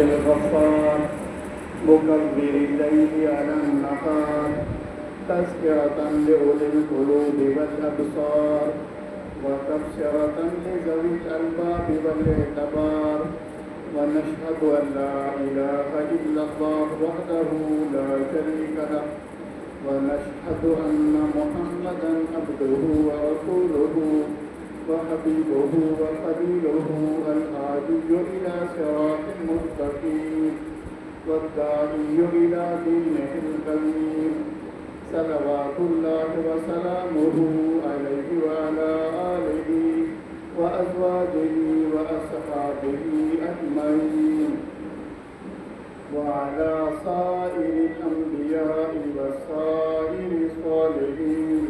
للغفار مكبر الليل على النهار تذكرة لأولي القلوب والأبصار وتبصرة لذوي الألباب والاعتبار ونشهد أن لا إله إلا الله وحده لا شريك له ونشهد أن محمدا عبده ورسوله وحبيبه وخليله الهادي إلى صراط مستقيم والداعي إلى دينه القيم صلوات الله وسلامه عليه وعلى آله وأزواجه وأصحابه أجمعين وعلى سائر الأنبياء وسائر الصالحين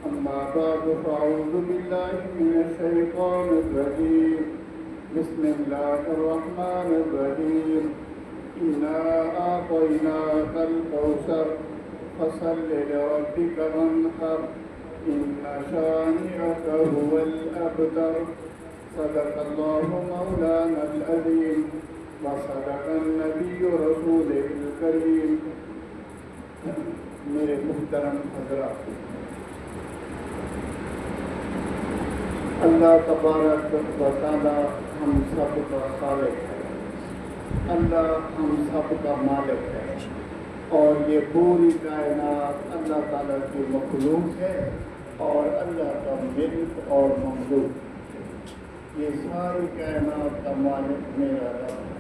أما بعد فأعوذ بالله من الشيطان الرجيم بسم الله الرحمن الرحيم إنا أعطيناك الكوثر فصل لربك وانحر إن شانئك هو الأبتر صدق الله مولانا العظيم وصدق النبي رسوله الكريم میرے محترم حضرات، اللہ تبارک و تعالی ہم سب کا خالق ہے، اللہ ہم سب کا مالک ہے، اور یہ پوری کائنات اللہ تعالیٰ کی مخلوق ہے اور اللہ کا ملک اور مملوک۔ یہ ساری کائنات کا مالک میرا رب ہے۔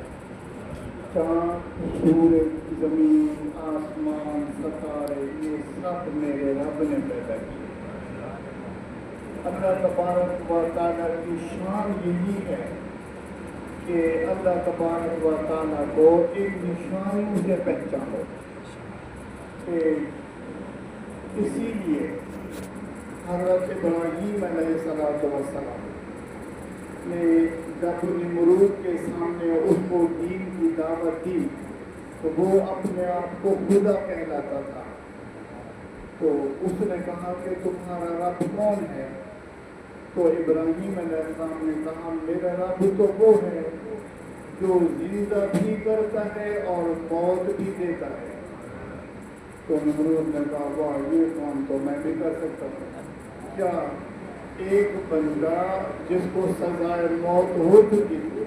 چاند، سورج، زمین، آسمان، ستارے، یہ سب میرے رب نے پیدا کیے۔ اللہ تبارک و تعالیٰ کی شان یہی ہے کہ اللہ تبارک و تعالیٰ کو ان نشانیوں سے پہچانو۔ اسی لیے حضرت ابراہیم علیہ السلام نے جب نمرود کے سامنے اس کو دین کی دعوت دی تو وہ اپنے آپ کو خدا کہلاتا تھا، تو اس نے کہا کہ تمہارا رب کون ہے؟ تو ابراہیم علیہ السلام نے کہا میرا رب تو وہ ہے جو زندہ بھی کرتا ہے اور موت بھی دیتا ہے۔ تو نمرود نے کہا واہ، یہ کام تو میں بھی کر سکتا ہوں۔ کیا ایک بندہ جس کو سزائے موت ہو چکی تھی،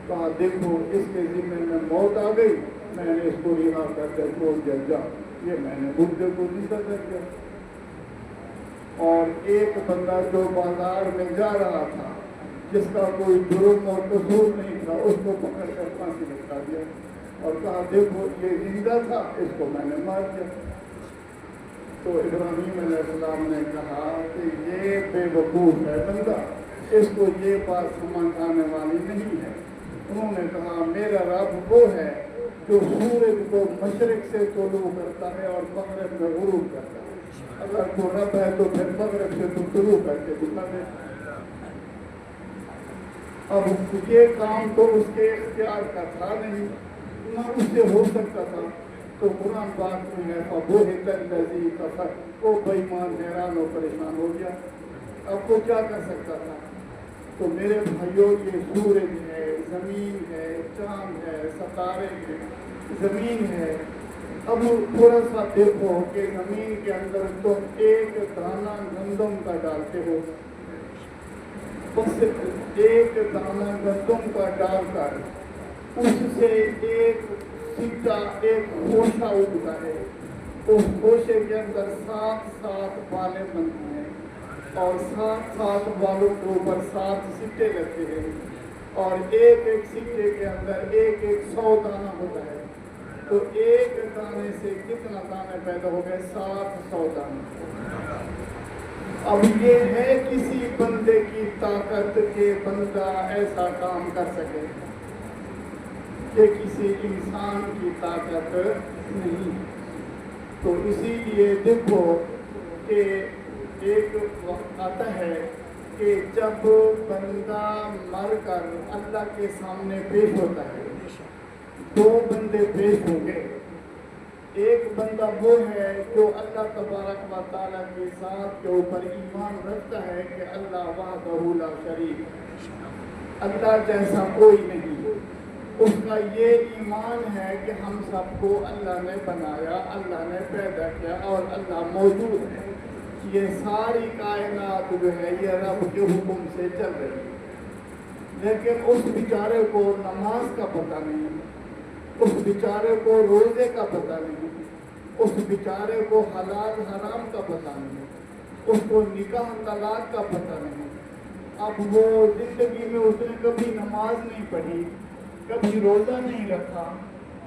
کہا دیکھو اس کے ذمہ میں موت آ گئی، میں نے اس کو رہا کر کے چھوڑ دیا، جا، یہ میں نے مردے کو زندہ کر دیا۔ اور ایک بندہ جو بازار میں جا رہا تھا، جس کا کوئی جرم اور قصور نہیں تھا، اس کو پکڑ کر پھانسی لٹکا دیا اور کہا دیکھو یہ زندہ تھا، اس کو میں نے مار دیا۔ تو ابراہیم علیہ السلام نے کہا کہ یہ بے وقوف ہے بندہ، اس کو یہ بات سمجھ آنے والی نہیں ہے۔ انہوں نے کہا میرا رب وہ ہے جو سورج کو مشرق سے طلوع کرتا ہے اور مغرب میں غروب کرتا ہے۔ اگر وہ رب ہے تو پھر مغرب سے تو طلوع کر کے دکھا دے۔ اب یہ کام تو اس کے اختیار کا تھا نہیں، نہ اس سے ہو سکتا تھا۔ تو قرآن پاک میں ہے فَبُہِتَ الَّذِي كَفَرَ، وہ بے ایمان حیران و پریشان ہو گیا، اب وہ کیا کر سکتا تھا؟ تو میرے بھائیوں، یہ سورج ہے، زمین ہے، چاند ہے، ستارے ہیں، زمین ہے۔ اب تھوڑا سا دیکھو کہ زمین کے اندر تم ایک دانہ گندم کا ڈالتے ہو، بس ایک دانہ گندم کا ڈال کر اس سے ایک سکہ، ایک خوشہ اگتا ہے، اس خوشے کے اندر 7 بالیں بنتی ہیں اور 7 بالوں کے اوپر 7 سکے لگتے ہیں اور ایک سکے کے اندر ایک 100 دانہ ہوتا ہے۔ تو ایک دانے سے کتنا دانے پیدا ہو گئے؟ 700 دانے۔ اب یہ ہے کسی بندے کی طاقت کہ بندہ ایسا کام کر سکے؟ کہ کسی انسان کی طاقت نہیں۔ تو اسی لیے دیکھو کہ ایک وقت آتا ہے کہ جب بندہ مر کر اللہ کے سامنے پیش ہوتا ہے، 2 بندے پیش ہوں گے۔ ایک بندہ وہ ہے جو اللہ تبارک و تعالیٰ کی ذات کے اوپر ایمان رکھتا ہے کہ اللہ وحدہ لا شریک، اللہ جیسا کوئی نہیں، اس کا یہ ایمان ہے کہ ہم سب کو اللہ نے بنایا، اللہ نے پیدا کیا اور اللہ موجود ہے، یہ ساری کائنات جو ہے یہ رب کے حکم سے چل رہی ہے، لیکن اس بیچارے کو نماز کا پتہ نہیں، اس بیچارے کو روزے کا پتہ نہیں، اس بیچارے کو حلال حرام کا پتہ نہیں، اس کو نکاح طلاق کا پتہ نہیں۔ اب وہ زندگی میں اس نے کبھی نماز نہیں پڑھی، کبھی روزہ نہیں رکھا،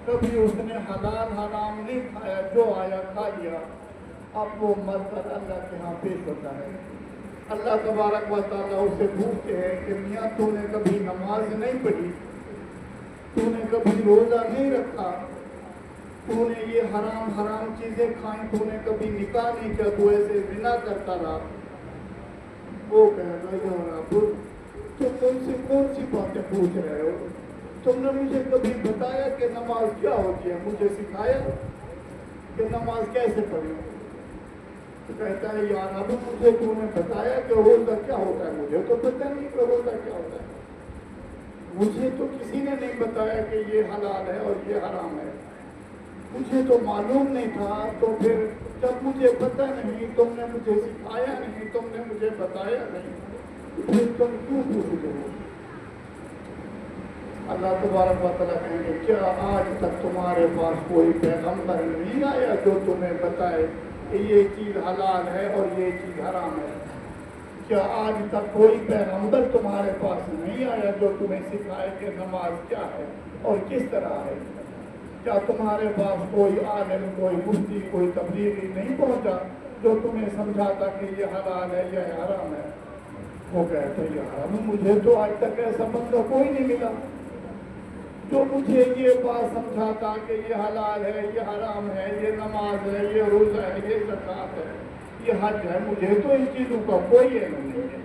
کبھی اس نے حلال حرام نہیں کھایا، جو آیا کھا لیا، اب وہ مر کر اللہ کے ہاں پیش ہوتا ہے۔ اللہ تبارک و تعالیٰ اسے پوچھتے ہیں کہ میاں تو نے کبھی نماز نہیں پڑھی، تو نے کبھی روزہ نہیں رکھا، تو نے یہ حرام چیزیں کھائیں، تو نے کبھی نکاح نہیں کیا، تو ایسے زنا کرتا رہا۔ وہ کہہ گا یا رب تم مجھ سے کون سی باتیں پوچھ رہے ہو؟ تم نے مجھے کبھی بتایا کہ نماز کیا ہوتی ہے، مجھے سکھایا کہ نماز کیسے پڑھی؟ تو کہتا ہے یا رب مجھے تو نے بتایا کہ روزہ کیا ہوتا ہے، مجھے تو پتہ نہیں کہ روزہ کیا ہوتا ہے، مجھے تو کسی نے نہیں بتایا کہ یہ حلال ہے اور یہ حرام ہے، مجھے تو معلوم نہیں تھا۔ تو پھر جب مجھے پتہ نہیں، تم نے مجھے سکھایا نہیں، تم نے مجھے بتایا نہیں، پھر تم کیوں پوچھتے ہو؟ اللہ تبارک و تعالیٰ کہیں گے کیا آج تک تمہارے پاس کوئی پیغمبر نہیں آیا جو تمہیں بتائے کہ یہ چیز حلال ہے اور یہ چیز حرام ہے؟ کیا آج تک کوئی پیغمبر تمہارے پاس نہیں آیا جو تمہیں سکھائے کہ نماز کیا ہے اور کس طرح ہے؟ کیا تمہارے پاس کوئی عالم، کوئی مفتی، کوئی تبلیغی نہیں پہنچا جو تمہیں سمجھاتا کہ یہ حلال ہے یا حرام ہے؟ وہ کہتے ہیں یار مجھے تو آج تک ایسا بندہ کوئی نہیں ملا جو مجھے یہ بات سمجھاتا کہ یہ حلال ہے، یہ حرام ہے، یہ نماز ہے، یہ روزہ ہے، یہ زکوٰۃ ہے، یہ حج ہے۔ مجھے تو ان چیزوں کا کوئی علم نہیں ہے،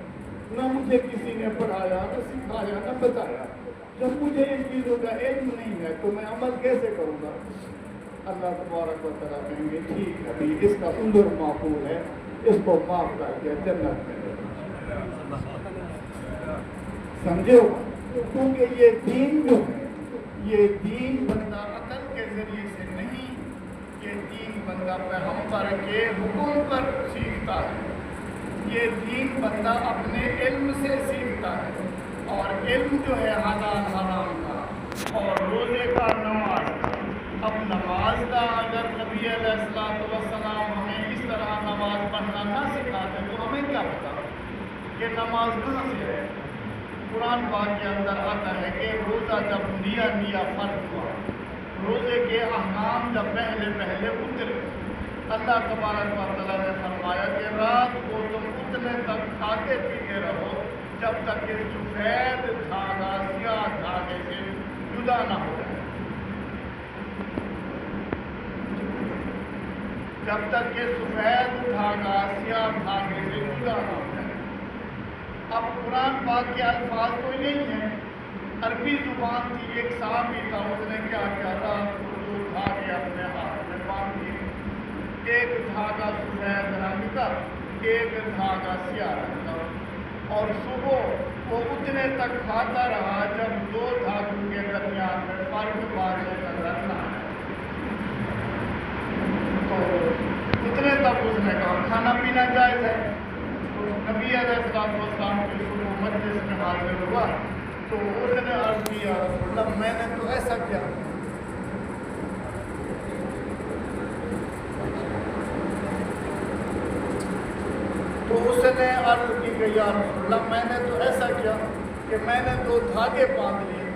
نہ مجھے کسی نے پڑھایا، نہ سکھایا، نہ بتایا۔ جب مجھے ان چیزوں کا علم نہیں ہے تو میں عمل کیسے کروں گا؟ اللہ تبارک و تعالیٰ کہیں گے ٹھیک ہے ابھی اس کا عذر معقول ہے، اس کو معاف کر دیا، جنت میں سمجھے ہو؟ کیونکہ یہ دین جو ہے، یہ دین بندہ عقل کے ذریعے سے نہیں، یہ دین بندہ پیغمبر کے حکم پر سیکھتا ہے، یہ دین بندہ اپنے علم سے سیکھتا ہے، اور علم جو ہے حلال حرام کا اور روزے کا، نماز کا۔ اب نماز کا اگر نبی علیہ السلام ہمیں اس طرح نماز پڑھنا نہ سکھاتے تو ہمیں کیا پتا کہ نماز کہاں سے ہے؟ قرآن پاک کے اندر آتا ہے کہ روزہ جب نیا فرض ہوا، روزے کے احکام جب پہلے اترے، اللہ تبارک و تعالیٰ نے فرمایا کہ رات کو تم اتنے تک کھاتے پیتے رہو جب تک کہ سفید دھاگا سیاہ دھاگے سے جدا نہ ہو جائے، جب تک کہ سفید دھاگا سیاہ دھاگے سے جدا نہ ہو جائے۔ اب قرآن پاک کے الفاظ کوئی نہیں ہیں، عربی زبان کی ایک صحابی تھا، اس نے کیا کیا تھا، دو دھاگے اپنے ہاتھ میں باندھ دیے، ایک دھاگا سفید رنگ کا، ایک دھاگا سیاہ رنگ کا، اور صبح وہ اتنے تک کھاتا رہا جب دو دھاگوں کے درمیان میں فرق واضح نظر نہ آئے۔ تو اتنے تک اس نے کہا کھانا پینا جائز ہے۔ تو نبی علیہ السلام کی صبح مجلس میں حاضر ہوا تو اس نے عرض کیا رسول اللہ میں نے تو ایسا کیا، تو اس نے عرض کی کہ یا رسول اللہ میں نے تو ایسا کیا کہ میں نے دو دھاگے باندھ لیے۔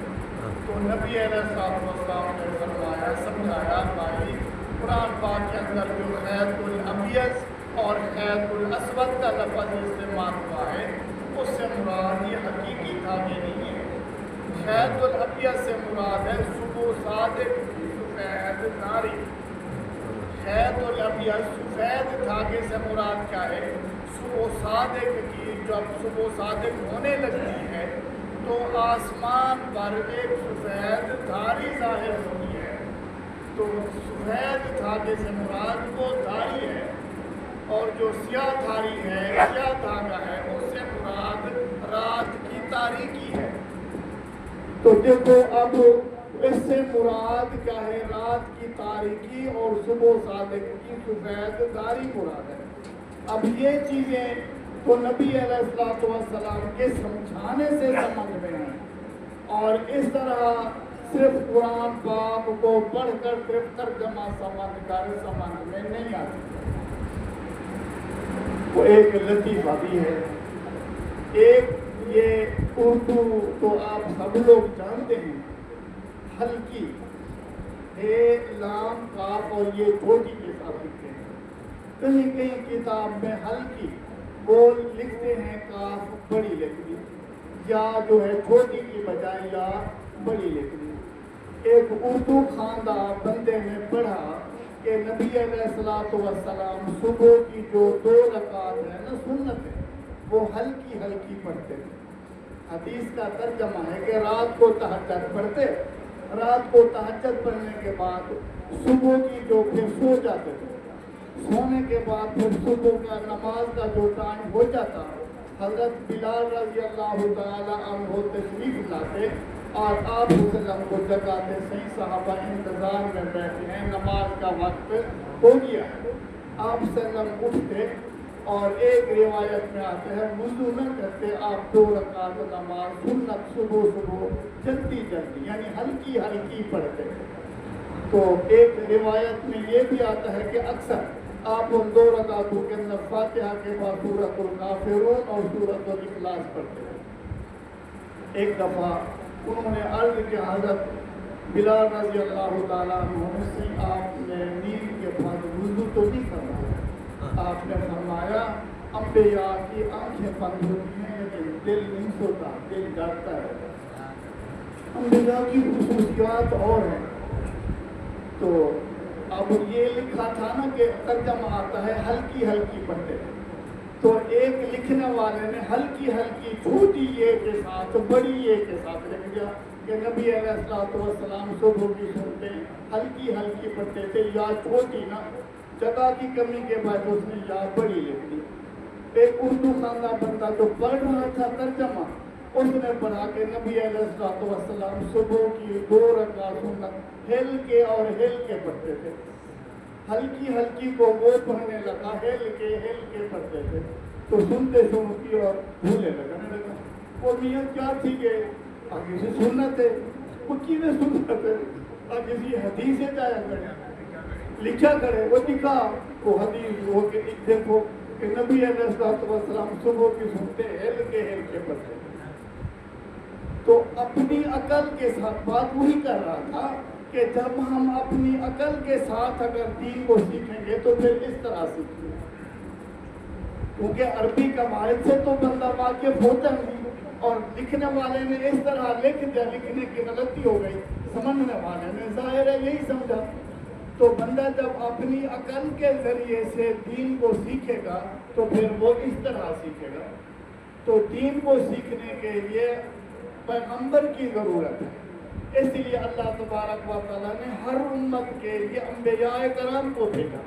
تو نبی علیہ السلام نے فرمایا، سمجھایا بھائی قرآن پاک کے اندر جو خیط الابیض اور خیط الاسود کا لفظ استعمال ہوا ہے اس سے مراد یہ حقیقی دھاگے نہیں ہے۔ خیط الابیض سے مراد ہے صبح صادق سفید ناری۔ خیط الابیض سفید دھاگے سے مراد کیا ہے؟ صبح صادق کی جب صبح صادق ہونے لگتی ہے تو آسمان پر ایک سفید دھاری ظاہر ہوتی ہے، تو سفید دھاگے سے مراد وہ دھاری ہے، اور جو سیاہ دھاری ہے، سیاہ دھاگا ہے، اس سے مراد رات کی تاریکی ہے۔ تو دیکھو اب اس سے مراد کیا ہے؟ رات کی تاریکی اور صبح صادق کی سفید داری مراد ہے۔ اب یہ چیزیں تو نبی علیہ السلام کے سمجھانے سے سمجھ میں ہیں، اور اس طرح صرف قرآن پاک کو پڑھ کر صرف ترجمہ سمجھ کر سمجھ میں نہیں آتی۔ وہ ایک لطیفہ بھی ہے، ایک یہ اردو تو آپ سب لوگ جانتے ہیں، ہلکی اے لام کاف اور یہ چھوٹی کے ساتھ لکھتے ہیں۔ کہیں کہیں کتاب میں ہلکی وہ لکھتے ہیں کاف بڑی لکھ دی، یا جو ہے چھوٹی کی بجائے یا بڑی لکھ دی۔ ایک اردو خواندہ بندے نے پڑھا کہ نبی علیہ السلام صبح کی جو 2 رکعت ہے نا سنت ہے، وہ ہلکی ہلکی پڑھتے تھے۔ حدیث کا ترجمہ ہے کہ رات کو تہجد پڑھتے، رات کو تہجد پڑھنے کے بعد صبح کی جو پھر سو جاتے تھے، سونے کے بعد پھر صبح کا نماز کا جو ٹائم ہو جاتا، حضرت بلال رضی اللہ تعالی عنہ تشریف لاتے اور آپ وسلم کو جگاتے، صحیح صحابہ انتظار میں بیٹھے ہیں، نماز کا وقت ہو گیا ہے۔ آپ وسلم اٹھتے اور ایک روایت میں آتے ہیں وضو نہ کرتے، آپ 2 رکعت نماز سنت صبح جلدی جلدی یعنی ہلکی ہلکی پڑھتے۔ تو ایک روایت میں یہ بھی آتا ہے کہ اکثر آپ ان 2 رکعتوں کے اندر فاتحہ کے بعد سورۃ الکافرون اور سورۃ الاخلاص پڑھتے ہیں۔ ایک دفعہ انہوں نے عرض کیا حضرت بلال رضی اللہ تعالیٰ عنہ سے، آپ نے نیند کے بعد وضو تو نہیں کرنا؟ آپ نے فرمایا انبیاء کی آنکھیں بند ہوتی ہیں لیکن دل نہیں سوتا، دل جاگتا ہے۔ انبیاء کی خصوصیات اور ہیں۔ تو اب یہ لکھا تھا نا کہ ترجمہ آتا ہے ہلکی ہلکی پڑھتے، تو ایک لکھنے والے نے ہلکی ہلکی چھوٹی یہ کے ساتھ بڑی یہ کے ساتھ لکھ دیا کہ نبی علیہ السلام صبح کی سنتے ہلکی ہلکی پڑھتے تھے، یا چھوٹی نا جگہ کی کمی کے بعد اس نے یا بڑی لکھ دی۔ ایک اردو خواندہ بندہ جو پڑھ رہا تھا ترجمہ، اس نے پڑھا کہ نبی علیہ السلام صبح کی 2 رکعت سنت ہل کے اور ہل کے پڑھتے تھے۔ ہلکی ہلکی کو وہ پڑھنے لگا، ہل کے پڑھتے تھے، تو سنتے سنتی اور بھولے لگنے لگا۔ وہ میاں کیا تھی کہ آگے سے سنت ہے، وہ کیویں سنت ہے، آگے سے حدیث ہے جایا کرے، لکھا کرے، وہ لکھا وہ حدیث ہو کہ دیکھو کہ نبی علیہ السلام صبح کی سنتے ہل کے پڑھتے۔ تو اپنی عقل کے ساتھ بات وہی کر رہا تھا کہ جب ہم اپنی عقل کے ساتھ اگر دین کو سیکھیں گے تو پھر اس طرح سیکھیں گے، کیونکہ عربی قواعد سے تو بندہ واقف ہوتا نہیں، اور لکھنے والے نے اس طرح لکھ دیا، لکھنے کی غلطی ہو گئی، سمجھنے والے نے ظاہر ہے یہی سمجھا۔ تو بندہ جب اپنی عقل کے ذریعے سے دین کو سیکھے گا تو پھر وہ اس طرح سیکھے گا۔ تو دین کو سیکھنے کے لیے پیغمبر کی ضرورت ہے، اس لیے اللہ تبارک و تعالیٰ نے ہر امت کے لیے انبیاء کرام کو بھیجا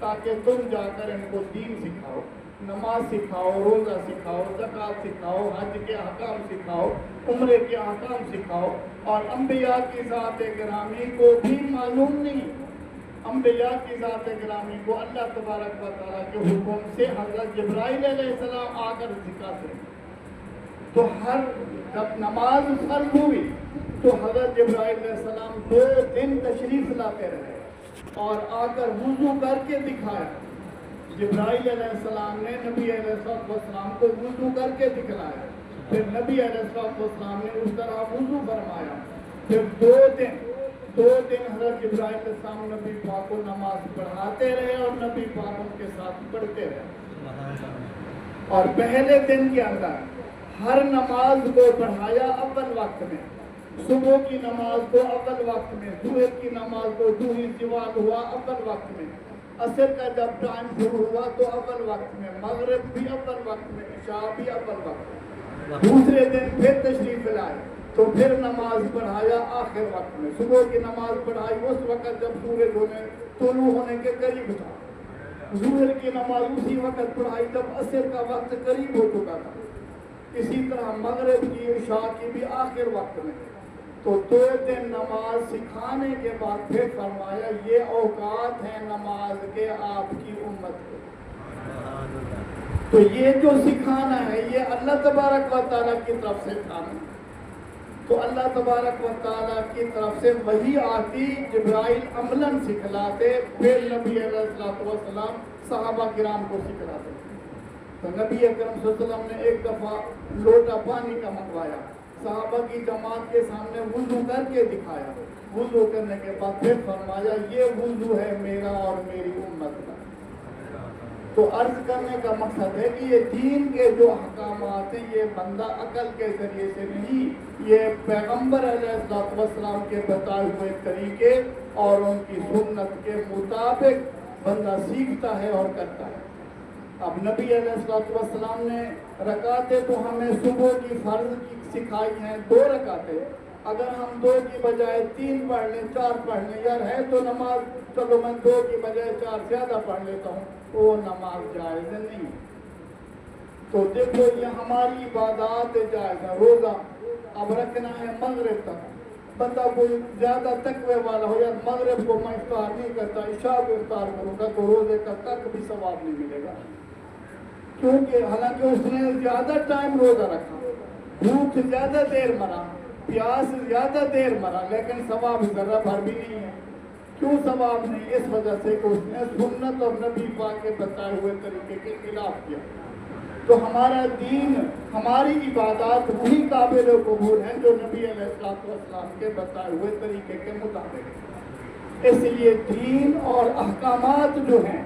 تاکہ تم جا کر ان کو دین سکھاؤ، نماز سکھاؤ، روزہ سکھاؤ، زکوٰۃ سکھاؤ، حج کے احکام سکھاؤ، عمرے کے احکام سکھاؤ۔ اور انبیاء کی ذات گرامی کو بھی معلوم نہیں، انبیاء کی ذات گرامی کو اللہ تبارک و تعالیٰ کے حکم سے حضرت جبرائیل علیہ السلام آ کر سکھاتے ہیں۔ تو جب نماز فرض ہوئی تو حضرت جبرائیل علیہ السلام 2 دن تشریف لاتے رہے اور آ کر وضو کر کے دکھایا۔ جبرائیل علیہ السلام نے نبی علیہ السلام کو وضو کر کے دکھلایا، پھر نبی علیہ السلام نے اس طرح وضو فرمایا، پھر 2 دن حضرت جبرائیل علیہ السلام نبی پاک کو نماز پڑھاتے رہے اور نبی پاک ان کے ساتھ پڑھتے رہے۔ اور پہلے دن کے اندر ہر نماز کو پڑھایا اول وقت میں، صبح کی نماز کو اول وقت میں، ظہر کی نماز کو ظہر زوال ہوا اول وقت میں، عصر کا جب ٹائم شروع ہوا تو اول وقت میں، مغرب بھی اول وقت میں، عشاء بھی اول وقت میں۔ دوسرے دن پھر تشریف لائے تو پھر نماز پڑھایا آخر وقت میں، صبح کی نماز پڑھائی اس وقت جب سورج طلوع ہونے کے قریب تھا، ظہر کی نماز اسی وقت پڑھائی جب عصر کا وقت قریب ہو چکا تھا، اسی طرح مغرب کی عشاء کی بھی آخر وقت میں۔ تو 2 دن نماز سکھانے کے بعد پھر فرمایا یہ اوقات ہیں نماز کے آپ کی امت کے. تو یہ جو سکھانا ہے یہ اللہ تبارک و تعالیٰ کی طرف سے تھا. تو اللہ تبارک و تعالیٰ کی طرف سے وہی آتی، جبرائیل عملاً سکھلاتے، پھر نبی علیہ السلام صحابہ کرام کو سکھلاتے. تو نبی اکرم صلی اللہ علیہ وسلم نے ایک دفعہ لوٹا پانی کا منگوایا، صحابہ کی جماعت کے سامنے وضو کر کے دکھایا. وضو کرنے کے بعد پھر فرمایا یہ وضو ہے میرا اور میری امت کا. تو عرض کرنے کا مقصد ہے کہ یہ دین کے جو احکامات ہیں یہ بندہ عقل کے ذریعے سے نہیں، یہ پیغمبر علیہ السلام کے بتائے ہوئے طریقے اور ان کی سنت کے مطابق بندہ سیکھتا ہے اور کرتا ہے. اب نبی علیہ السلام نے رکعتیں تو ہمیں صبح کی فرض کی سکھائی ہیں 2 رکعتیں. اگر ہم 2 کی بجائے 3 پڑھ لیں 4 پڑھ لیں، یار ہے تو نماز، چلو میں 2 کی بجائے 4 زیادہ پڑھ لیتا ہوں، وہ نماز جائز نہیں. تو دیکھو یہ ہماری عبادات جائز ہے. روزہ اب رکھنا ہے مغرب تک، بندہ کوئی زیادہ تقوی والا ہو، یار مغرب کو میں افطار نہیں کرتا، عشاء کو افطار کروں گا، تو روزے کا تک بھی ثواب نہیں ملے گا. کیونکہ حالانکہ اس نے زیادہ ٹائم روزہ رکھا، بھوک زیادہ دیر مرا، پیاس زیادہ دیر مرا، لیکن ثواب ذرہ بھر بھی نہیں ہے. کیوں ثواب نہیں؟ اس وجہ سے کہ اس نے سنت اور نبی پاک کے بتائے ہوئے طریقے کے خلاف کیا. تو ہمارا دین، ہماری عبادات وہی قابل قبول ہیں جو نبی علیہ السلام کے بتائے ہوئے طریقے کے مطابق ہے. اس لیے دین اور احکامات جو ہیں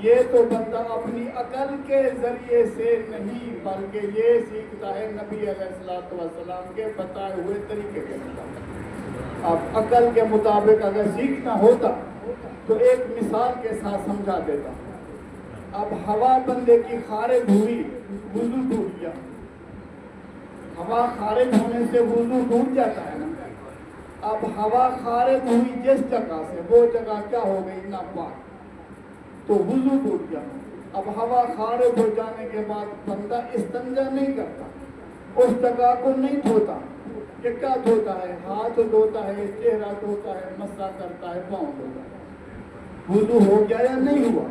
یہ تو بندہ اپنی عقل کے ذریعے سے نہیں بلکہ یہ سیکھتا ہے نبی علیہ السلام کے بتائے ہوئے طریقے کے مطابق. اب عقل کے مطابق اگر سیکھنا ہوتا تو ایک مثال کے ساتھ سمجھا دیتا. اب ہوا بندے کی خارج ہوئی، وضو ٹوٹ گیا. ہوا خارج ہونے سے وضو ٹوٹ جاتا ہے نا. اب ہوا خارج ہوئی جس جگہ سے، وہ جگہ کیا ہو گئی؟ ناپاک، تو وضو ٹوٹ گیا. اب ہوا خارج ہو جانے کے بعد بندہ استنجا نہیں کرتا، اس جگہ کو نہیں دھوتا. کہ کیا دھوتا ہے؟ ہاتھ دھوتا ہے، چہرہ دھوتا ہے، مسح کرتا ہے، پاؤں دھوتا ہے. وضو ہو گیا یا نہیں ہوا؟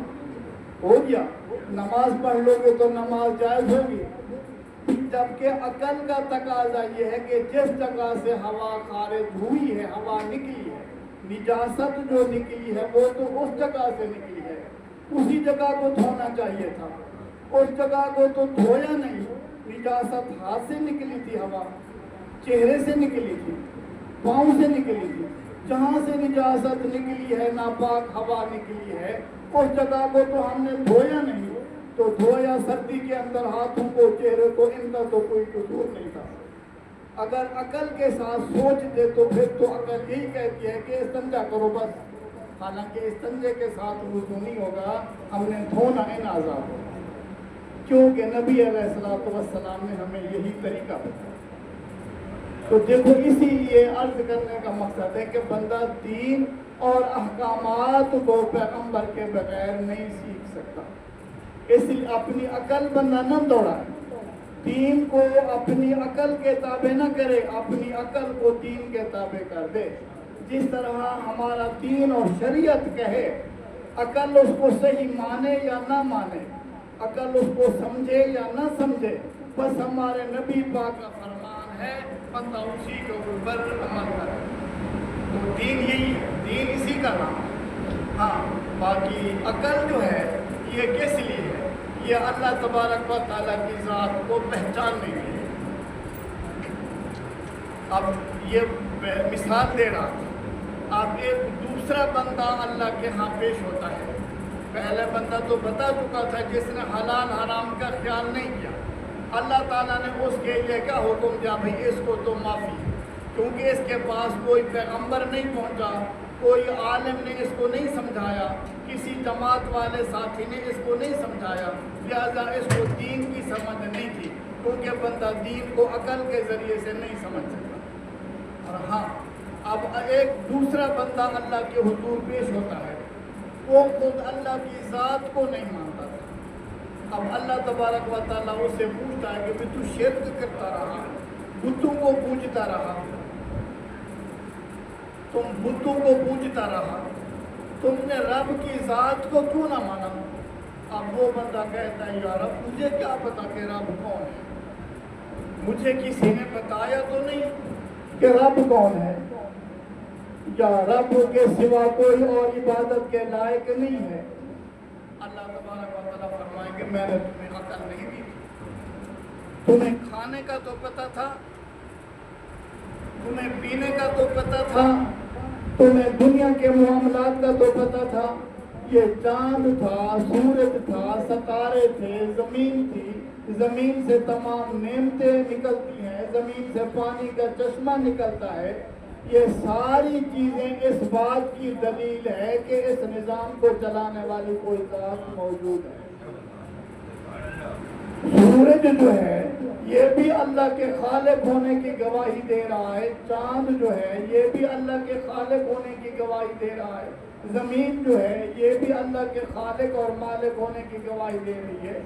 ہو گیا. نماز پڑھ لو گے تو نماز جائز ہوگی. جبکہ عقل کا تقاضا یہ ہے کہ جس جگہ سے ہوا خارج ہوئی ہے، ہوا نکلی ہے، نجاست جو نکلی ہے وہ تو اس جگہ سے نکلی ہے، اسی جگہ کو دھونا چاہیے تھا. اس جگہ کو تو دھویا نہیں. نجاست ہاتھ سے نکلی تھی، ہوا چہرے سے نکلی تھی، پاؤں سے نکلی تھی. جہاں سے نجاست نکلی ہے، ناپاک ہوا نکلی ہے، اس جگہ کو تو ہم نے دھویا نہیں. تو دھویا سردی کے اندر ہاتھوں کو، چہرے کو، ان کا تو کوئی قصور نہیں تھا. اگر عقل کے ساتھ سوچ دے تو پھر تو عقل یہی کہتی ہے کہ استنجا کرو بس. حالانکہ استنجے کے ساتھ وضو نہیں ہوگا، ہم نے دھونا ہے نازاب ہوگا. کیونکہ نبی علیہ السلام نے ہمیں یہی طریقہ بتایا. تو دیکھو اسی لیے عرض کرنے کا مقصد ہے کہ بندہ دین اور احکامات کو پیغمبر کے بغیر نہیں سیکھ سکتا. اس لیے اپنی عقل بندہ نہ دوڑائے، دین کو اپنی عقل کے تابع نہ کرے، اپنی عقل کو دین کے تابع کر دے. جس طرح ہمارا دین اور شریعت کہے، عقل اس کو صحیح مانے یا نہ مانے، عقل اس کو سمجھے یا نہ سمجھے، بس ہمارے نبی پاک کا فرمان ہے بندہ اسی کے اوپر عمل کرے. تو دین یہی ہے، دین اسی کا نام ہے. ہاں باقی عقل جو ہے یہ کس لیے ہے؟ یہ اللہ تبارک و تعالیٰ کی ذات کو پہچاننے کے لیے. اب یہ مثال دے رہا ہوں. اب ایک دوسرا بندہ اللہ کے ہاں پیش ہوتا ہے. پہلا بندہ تو بتا چکا تھا جس نے حلال حرام کا خیال نہیں کیا. اللہ تعالیٰ نے اس کے لیے کیا حکم دیا؟ بھئی اس کو تو معافی، کیونکہ اس کے پاس کوئی پیغمبر نہیں پہنچا، کوئی عالم نے اس کو نہیں سمجھایا، کسی جماعت والے ساتھی نے اس کو نہیں سمجھایا، لہذا اس کو دین کی سمجھ نہیں تھی، کیونکہ بندہ دین کو عقل کے ذریعے سے نہیں سمجھ سکتا. اور ہاں اب ایک دوسرا بندہ اللہ کے حضور پیش ہوتا ہے، وہ خود اللہ کی ذات کو نہیں مانتا تھا. اب اللہ تبارک و تعالیٰ اس سے پوچھتا ہے کہ تو شرک کرتا رہا، بتوں کو پوجتا رہا، تم بتوں کو پوجتا رہا، تم نے رب کی ذات کو کیوں نہ مانا؟ اب وہ بندہ کہتا ہے یا رب مجھے کیا پتا کہ رب کون ہے، مجھے کسی نے بتایا تو نہیں کہ رب کون ہے، یا رب کے سوا کوئی اور عبادت کے لائق نہیں ہے۔ اللہ تبارک و تعالیٰ فرمائے کہ میں نے تمہیں عقل نہیں دی، تمہیں کھانے کا تو پتہ تھا، تمہیں پینے کا تو پتہ تھا، تمہیں دنیا کے معاملات کا تو پتہ تھا، یہ چاند تھا، سورج تھا، ستارے تھے، زمین تھی، زمین سے تمام نعمتیں نکلتی ہیں، زمین سے پانی کا چشمہ نکلتا ہے، یہ ساری چیزیں اس بات کی دلیل ہے کہ اس نظام کو چلانے والی کوئی ذات موجود ہے۔ سورج جو ہے یہ بھی اللہ کے خالق ہونے کی گواہی دے رہا ہے، چاند جو ہے یہ بھی اللہ کے خالق ہونے کی گواہی دے رہا ہے، زمین جو ہے یہ بھی اللہ کے خالق اور مالک ہونے کی گواہی دے رہی ہے۔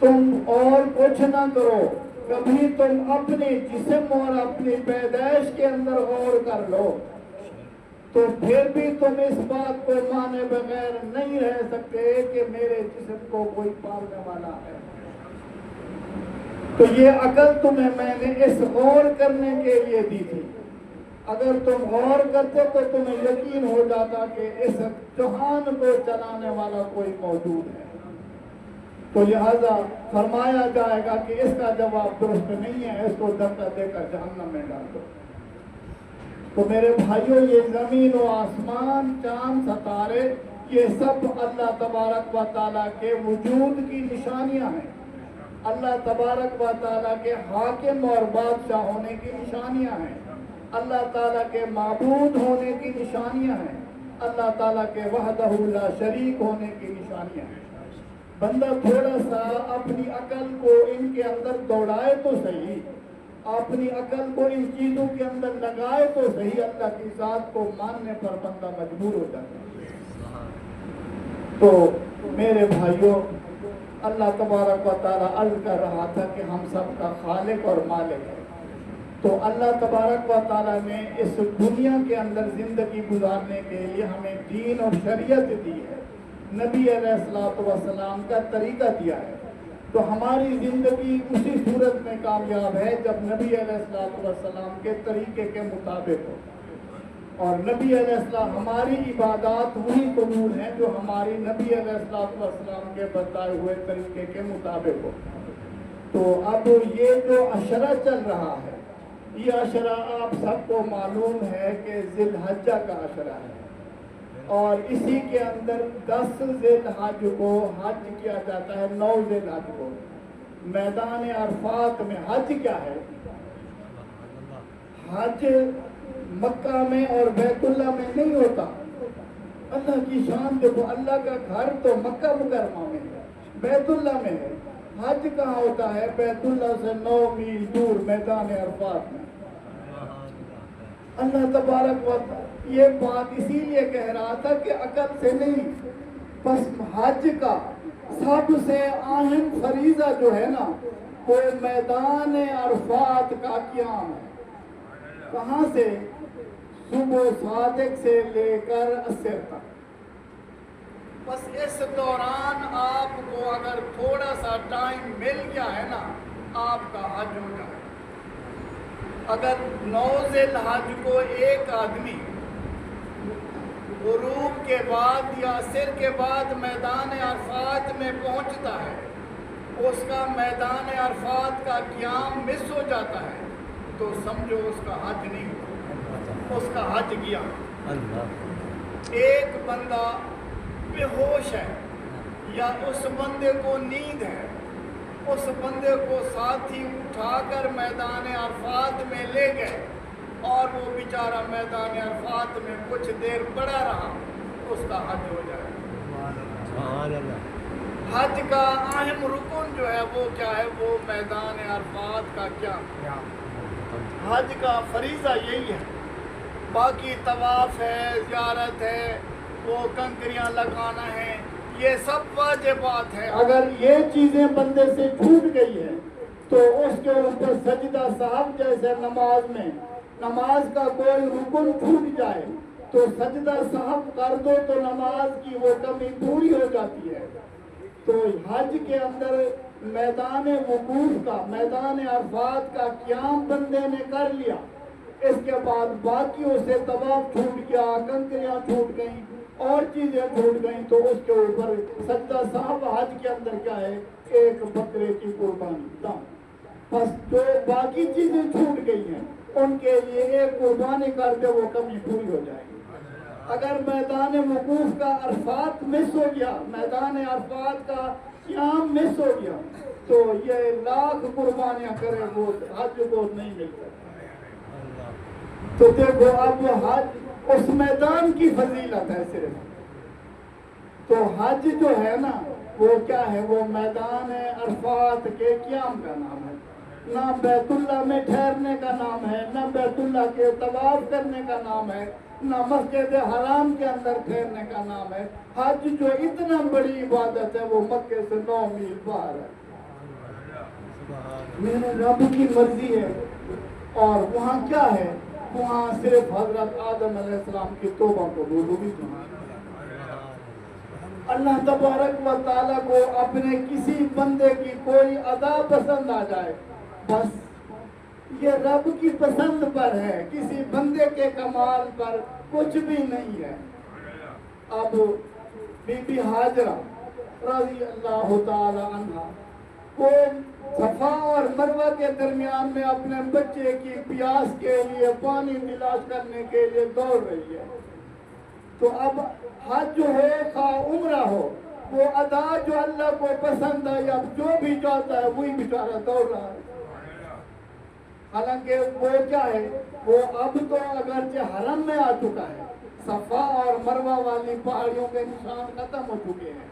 تم اور کچھ نہ کرو، کبھی تم اپنے جسم اور اپنی پیدائش کے اندر غور کر لو تو پھر بھی تم اس بات کو مانے بغیر نہیں رہ سکتے کہ میرے جسم کو کوئی پالنے والا ہے۔ تو یہ عقل تمہیں میں نے اس غور کرنے کے لیے دی تھی، اگر تم غور کرتے تو تمہیں یقین ہو جاتا کہ اس جہان کو چلانے والا کوئی موجود ہے۔ تو لہذا فرمایا جائے گا کہ اس کا جواب درست نہیں ہے، اس کو دھکا دے کر جہنم میں ڈال دو۔ تو میرے بھائیوں، یہ زمین و آسمان، چاند، ستارے، یہ سب اللہ تبارک و تعالیٰ کے وجود کی نشانیاں ہیں، اللہ تبارک و تعالیٰ کے حاکم اور بادشاہ ہونے کی نشانیاں ہیں، اللہ تعالیٰ کے معبود ہونے کی نشانیاں ہیں، اللہ تعالیٰ کے وحدہ لا شریک ہونے کی نشانیاں ہیں۔ بندہ تھوڑا سا اپنی عقل کو ان کے اندر دوڑائے تو صحیح، اپنی عقل کو ان چیزوں کے اندر لگائے تو صحیح، اللہ کی ذات کو ماننے پر بندہ مجبور ہو جاتا ہے۔ تو میرے بھائیوں، اللہ تبارک و تعالیٰ عرض کر رہا تھا کہ ہم سب کا خالق اور مالک ہے، تو اللہ تبارک و تعالیٰ نے اس دنیا کے اندر زندگی گزارنے کے لیے ہمیں دین اور شریعت دی ہے، نبی علیہ السلام کا طریقہ دیا ہے، تو ہماری زندگی اسی صورت میں کامیاب ہے جب نبی علیہ السلام کے طریقے کے مطابق ہو، اور نبی علیہ السلام، ہماری عبادات وہی قبول ہیں جو ہماری نبی علیہ السلام کے بتائے ہوئے طریقے کے مطابق ہو۔ تو اب یہ جو عشرہ چل رہا ہے، یہ عشرہ آپ سب کو معلوم ہے کہ ذی الحجہ کا عشرہ ہے، اور اسی کے اندر 10 ذی الحج کو حج کیا جاتا ہے، 9 ذی الحج کو میدان عرفات میں۔ حج کیا ہے؟ حج مکہ میں اور بیت اللہ میں نہیں ہوتا۔ اللہ کی شان دیکھو، اللہ کا گھر تو مکہ مکرمہ میں ہے، بیت اللہ میں ہے، حج کہاں ہوتا ہے؟ بیت اللہ سے 9 میل دور میدان عرفات میں۔ اللہ تبارک و تعالیٰ یہ بات اسی لیے کہہ رہا تھا کہ عقل سے نہیں، بس حج کا سب سے اہم فریضہ جو ہے نا وہ میدان عرفات کا قیام ہے۔ کہاں سے؟ صبح صادق سے لے کر عصر تک۔ بس اس دوران آپ کو اگر تھوڑا سا ٹائم مل گیا ہے نا، آپ کا حج ہو جائے۔ اگر 9 ذی الحج کو ایک آدمی غروب کے بعد یا عصر کے بعد میدان عرفات میں پہنچتا ہے، اس کا میدان عرفات کا قیام مس ہو جاتا ہے، تو سمجھو اس کا حج نہیں ہوا، اس کا حج گیا۔ ایک بندہ بے ہوش ہے یا اس بندے کو نیند ہے، اس بندے کو ساتھی اٹھا کر میدان عرفات میں لے گئے اور وہ بیچارہ میدان عرفات میں کچھ دیر پڑا رہا، اس کا حج ہو جائے۔ حج کا اہم رکن جو ہے وہ کیا ہے؟ وہ میدان عرفات کا کیا؟ حج کا فریضہ یہی ہے۔ باقی طواف ہے، زیارت ہے، وہ کنکریاں لگانا ہے، یہ سب واجبات ہے۔ اگر یہ چیزیں بندے سے چھوٹ گئی ہے تو اس کے اوپر سجدہ سہو جیسے نماز میں نماز کا کوئی رکن چھوٹ جائے تو سجدہ صاحب کر دو تو نماز کی وہ کمی پوری ہو جاتی ہے۔ تو حج کے اندر میدان وقوف کا، میدان عرفات کا قیام بندے نے کر لیا، اس کے بعد باقیوں سے طواف چھوٹ گیا، کنکریاں چھوٹ گئیں اور چیزیں چھوٹ گئیں، تو اس کے اوپر سجدہ صاحب حج کے اندر کیا ہے؟ ایک بکرے کی قربانی دام۔ بس جو باقی چیزیں چھوٹ گئی ہیں ان کے لیے ایک قربانی کر دے، وہ کمی پوری ہو جائے گی۔ اگر میدان وقوف کا عرفات مس ہو گیا، میدان عرفات کا قیام مس ہو گیا، تو یہ لاکھ قربانیاں کرے وہ حج کو نہیں مل سکتا۔ تو دیکھو اب حج اس میدان کی فضیلت ہے صرف۔ تو حج جو ہے نا وہ کیا ہے؟ وہ میدان عرفات کے قیام کا نام ہے، نہ بیت اللہ میں ٹھہرنے کا نام ہے، نہ بیت اللہ کے طواف کرنے کا نام ہے، نہ مسجد حرام کے اندر ٹھہرنے کا نام ہے۔ حج جو اتنا بڑی عبادت ہے وہ مکے سے 9 میل باہر ہے، میرے رب کی مرضی ہے۔ اور وہاں کیا ہے؟ وہاں صرف حضرت آدم علیہ السلام کی توبہ قبول ہوئی تھی۔ اللہ تبارک و تعالیٰ کو اپنے کسی بندے کی کوئی ادا پسند آ جائے، بس یہ رب کی پسند پر ہے، کسی بندے کے کمال پر کچھ بھی نہیں ہے۔ اب بی بی ہاجرہ رضی اللہ تعالی عنہا وہ صفا اور مروہ کے درمیان میں اپنے بچے کی پیاس کے لیے پانی تلاش کرنے کے لیے دوڑ رہی ہے۔ تو اب حج جو ہے خواہ عمرہ ہو، وہ ادا جو اللہ کو پسند ہے، اب جو بھی چاہتا ہے وہی بیچارہ دوڑ رہا ہے۔ حالانکہ وہ کیا ہے؟ وہ اب تو اگرچہ حرم میں آ چکا ہے، صفا اور مروہ والی پہاڑیوں کے نشان ختم ہو چکے ہیں،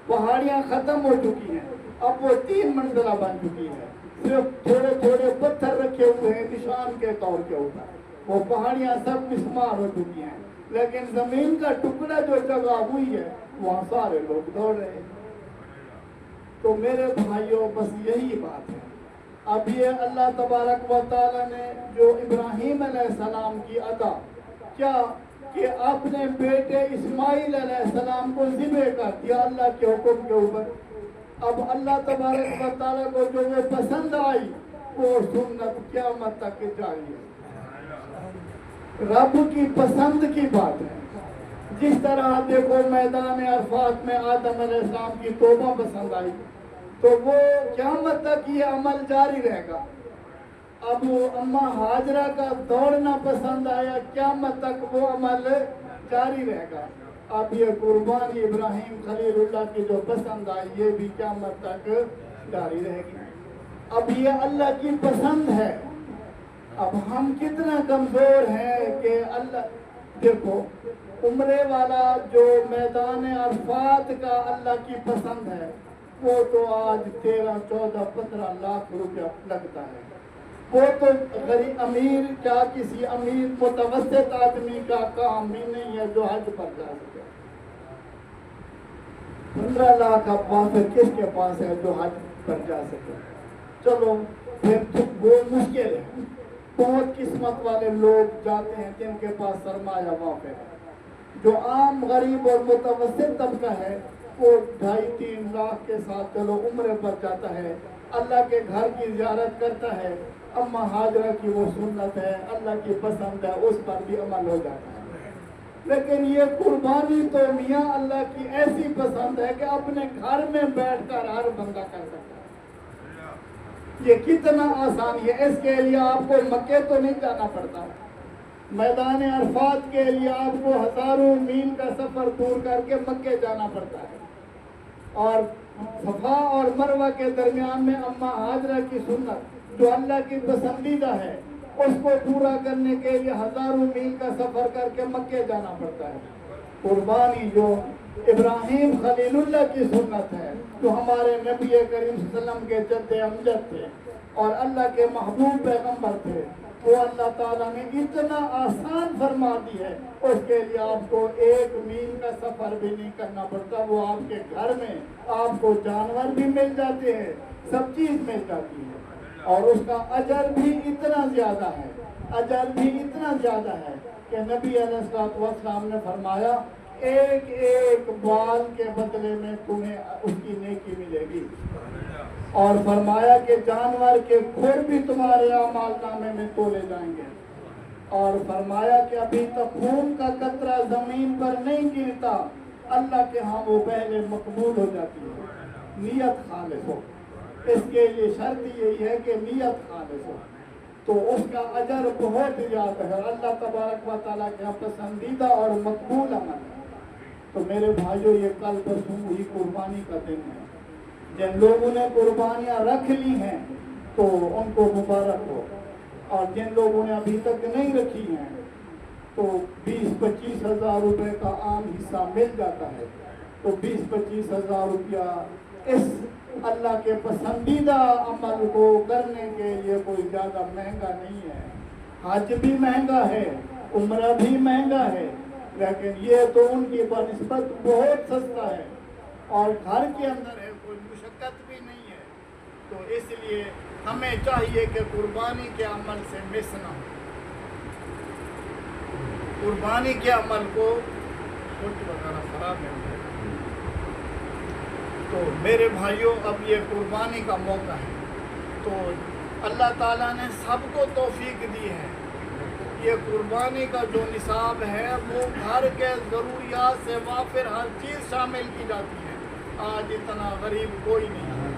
پہاڑیاں ختم ہو چکی ہیں، اب وہ 3 منزلہ بن چکی ہے، صرف تھوڑے تھوڑے پتھر رکھے ہوئے ہیں نشان کے طور کے اوپر، وہ پہاڑیاں سب مسمار ہو چکی ہیں، لیکن زمین کا ٹکڑا جو جگہ ہوئی ہے وہاں سارے لوگ دوڑ رہے ہیں۔ تو میرے بھائیوں بس یہی بات ہے۔ اب یہ اللہ تبارک و تعالیٰ نے جو ابراہیم علیہ السلام کی ادا کیا کہ اپنے بیٹے اسماعیل علیہ السلام کو ذبح کر دیا اللہ کے حکم کے اوپر۔ اب اللہ تبارک و تعالیٰ کو جو وہ پسند آئی وہ سنت قیامت تک جاری ہے۔ رب کی پسند کی بات ہے۔ جس طرح دیکھو میدان عرفات میں آدم علیہ السلام کی توبہ پسند آئی، تو وہ قیامت تک یہ عمل جاری رہے گا۔ اب اماں ہاجرہ کا دوڑنا پسند آیا، قیامت تک وہ عمل جاری رہے گا۔ اب یہ قربانی ابراہیم خلیل اللہ کی جو پسند آئی یہ بھی قیامت تک جاری رہے گی۔ اب یہ اللہ کی پسند ہے۔ اب ہم کتنا کمزور ہیں کہ اللہ دیکھو عمرے والا جو میدان عرفات کا اللہ کی پسند ہے وہ تو آج 13, 14, 15 لاکھ روپیہ لگتا ہے۔ وہ تو غریب امیر کیا کسی امیر متوسط آدمی کا کام ہی نہیں ہے جو حج پر جا سکے۔ 15 لاکھ اب وہاں کس کے پاس ہے جو حج پر جا سکے؟ چلو پھر وہ مشکل ہے، بہت قسمت والے لوگ جاتے ہیں جن کے پاس سرمایہ واقع ہے۔ جو عام غریب اور متوسط طبقہ ہے وہ 2.5-3 لاکھ کے ساتھ چلو عمرے پر جاتا ہے، اللہ کے گھر کی زیارت کرتا ہے، اماں ہاجرہ کی وہ سنت ہے، اللہ کی پسند ہے، اس پر بھی عمل ہو جاتا ہے۔ لیکن یہ قربانی تو میاں اللہ کی ایسی پسند ہے کہ اپنے گھر میں بیٹھ کر ہر بندہ کر سکتا ہے۔ یہ کتنا آسان ہے، اس کے لیے آپ کو مکے تو نہیں جانا پڑتا، میدان عرفات کے لیے آپ کو ہزاروں میل کا سفر دور کر کے مکے جانا پڑتا ہے، اور صفا اور مروہ کے درمیان میں اماں ہاجرہ کی سنت جو اللہ کی پسندیدہ ہے اس کو پورا کرنے کے لیے ہزاروں میل کا سفر کر کے مکے جانا پڑتا ہے۔ قربانی جو ابراہیم خلیل اللہ کی سنت ہے، جو ہمارے نبی کریم صلی اللہ علیہ وسلم کے جد امجد تھے اور اللہ کے محبوب پیغمبر تھے، وہ اللہ تعالیٰ نے اتنا آسان فرما دی ہے، اس کے لیے آپ کو 1 میل کا سفر بھی نہیں کرنا پڑتا، وہ آپ کے گھر میں آپ کو جانور بھی مل جاتے ہیں، سب چیز مل جاتی ہے، اور اس کا اجر بھی اتنا زیادہ ہے اجر بھی اتنا زیادہ ہے کہ نبی علیہ السلام نے فرمایا ایک ایک بال کے بدلے میں تمہیں اس کی نیکی ملے گی، اور فرمایا کہ جانور کے کھر بھی تمہارے اعمال نامے میں تولے جائیں گے، اور فرمایا کہ ابھی تک خون کا قطرہ زمین پر نہیں گرتا اللہ کے ہاں وہ پہلے مقبول ہو جاتی ہے، نیت خالص ہو۔ اس کے لیے شرط یہی ہے کہ نیت خالص ہو، تو اس کا اجر بہت زیادہ ہے، اللہ تبارک و تعالیٰ کے یہاں پسندیدہ اور مقبول عمل ہے۔ تو میرے بھائیوں، یہ کل پرسوں ہی قربانی کا دن ہے، جن لوگوں نے قربانیاں رکھ لی ہیں تو ان کو مبارک ہو، اور جن لوگوں نے ابھی تک نہیں رکھی ہیں تو 20-25 ہزار روپے کا عام حصہ مل جاتا ہے، تو 20-25 ہزار روپیہ اس اللہ کے پسندیدہ عمل کو کرنے کے لیے کوئی زیادہ مہنگا نہیں ہے۔ حج بھی مہنگا ہے، عمرہ بھی مہنگا ہے، لیکن یہ تو ان کی بنسبت بہت سستا ہے اور گھر کے اندر ہے، کوئی مشقت بھی نہیں ہے۔ تو اس لیے ہمیں چاہیے کہ قربانی کے عمل سے مس نہ ہو، قربانی کے عمل کو وغیرہ خراب ہے۔ تو میرے بھائیوں، اب یہ قربانی کا موقع ہے، تو اللہ تعالیٰ نے سب کو توفیق دی ہے۔ یہ قربانی کا جو نصاب ہے وہ گھر کے ضروریات سے وافر ہر چیز شامل کی جاتی ہے۔ آج اتنا غریب کوئی نہیں ہے۔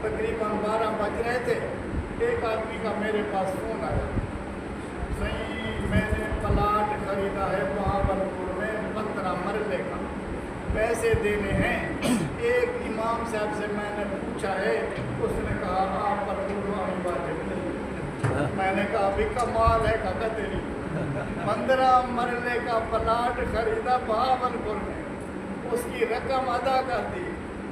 تقریباً 12 بج رہے تھے، ایک آدمی کا میرے پاس فون آیا، صحیح میں نے پلاٹ خریدا ہے بہاولپور میں 15 مرلے کا، پیسے دینے ہیں۔ ایک امام صاحب سے میں نے پوچھا ہے، اس نے کہا آپ پر قربانی واجب نہیں۔ میں نے کہا بھی کمال ہے کہا تیری، 15 مرلے کا پلاٹ خریدا بہاولپور میں، اس کی رقم ادا کر دی،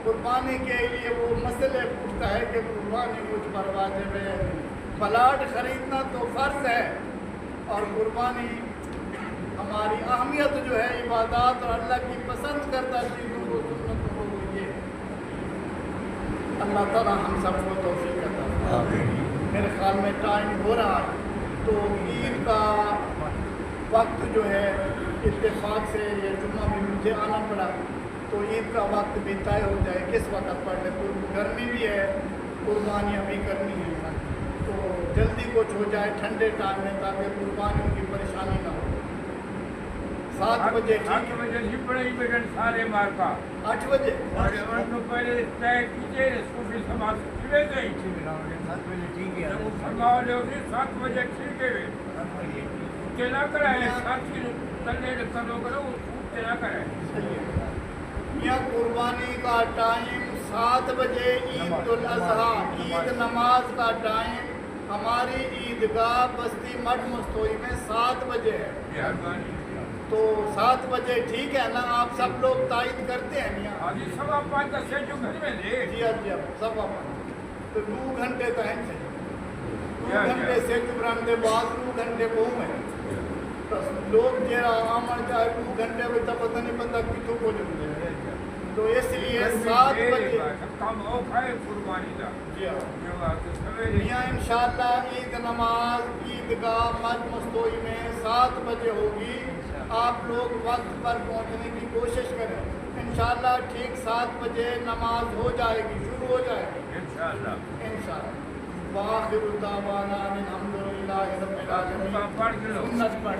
قربانی کے لیے وہ مسئلے پوچھتا ہے کہ قربانی مجھ پر واجب ہے۔ پلاٹ خریدنا تو فرض ہے، اور قربانی ہماری اہمیت جو ہے عبادات اور اللہ کی پسند کردہ چیزوں کو سنتوں کو یہ اللہ تعالیٰ ہم سب کو توفیق عطا فرمائے۔ میرے خیال میں ٹائم ہو رہا ہے، تو عید کا وقت جو ہے اتفاق سے یہ جمعہ بھی مجھے آنا پڑا، تو عید کا وقت بھی طے ہو جائے کس وقت پڑھ لے، گرمی بھی ہے، قربانیاں بھی کرنی ہیں، تو جلدی کچھ ہو جائے ٹھنڈے ٹائم میں تاکہ قربانیوں کی پریشانی نہ ہو۔ 7 بجے 8 بجے نہیں پڑے گی بیٹن سارے مار کا 8 بجے اور ان کو پہلے طے کیجیے صوفی سماج کھلے گئی 7 بجے ٹھیک ہے، فرماؤ لے ہوگی 7 بجے ٹھیک ہے، کہ نہ کرائے 7 کی تلے کرو کرو کے نہ کرائے۔ میاں قربانی کا ٹائم 7 بجے، عید الاضحیٰ عید نماز کا ٹائم ہماری عیدگاہ بستی مٹھ مستوئی میں 7 بجے ہے، تو 7 بجے ٹھیک ہے نا؟ آپ سب لوگ تائید کرتے ہیں میاں؟ آجی سوا 5 سے جو گھر میں لے جی جی سوا 5 تو 2 گھنٹے تو ہیں سے 2 گھنٹے سے جبران دے بعد 2 گھنٹے بہو میں لوگ جیرا آمن چاہے 2 گھنٹے میں تا پتہ نہیں بندہ کتوں کو جمدے ہیں، تو اس لیے 7 بجے کم اوکھ ہے قربانی دا جی میاں انشاءاللہ عید نماز عیدگاہ مٹھ مستوئی میں 7 بجے ہوگی۔ آپ لوگ وقت پر پہنچنے کی کوشش کریں، انشاءاللہ ٹھیک 7 بجے نماز ہو جائے گی، شروع ہو جائے گی انشاءاللہ۔ وآخر دعوانا الحمدللہ رب العالمین۔ سنت پڑھ